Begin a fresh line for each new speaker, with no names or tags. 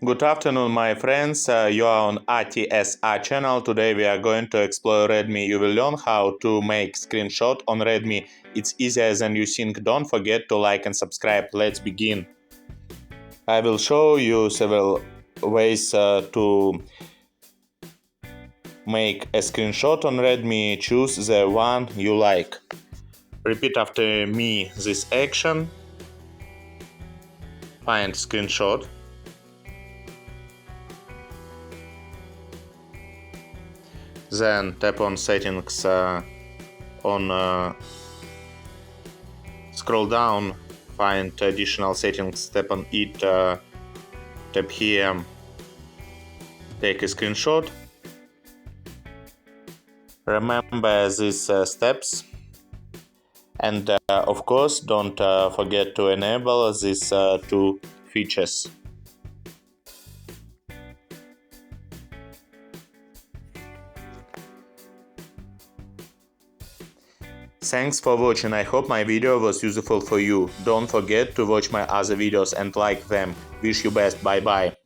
Good afternoon, my friends. You are on ATSA channel. Today we are going to explore Redmi. You will learn how to make screenshot on Redmi. It's easier than you think. Don't forget to like and subscribe. Let's begin. I will show you several ways to make a screenshot on Redmi. Choose the one you like. Repeat after me this action. Find screenshot. Then tap on settings scroll down, find additional settings, tap on it, tap here, take a screenshot. Remember these steps, and of course don't forget to enable these two features. Thanks for watching. I hope my video was useful for you. Don't forget to watch my other videos and like them. Wish you best. Bye bye.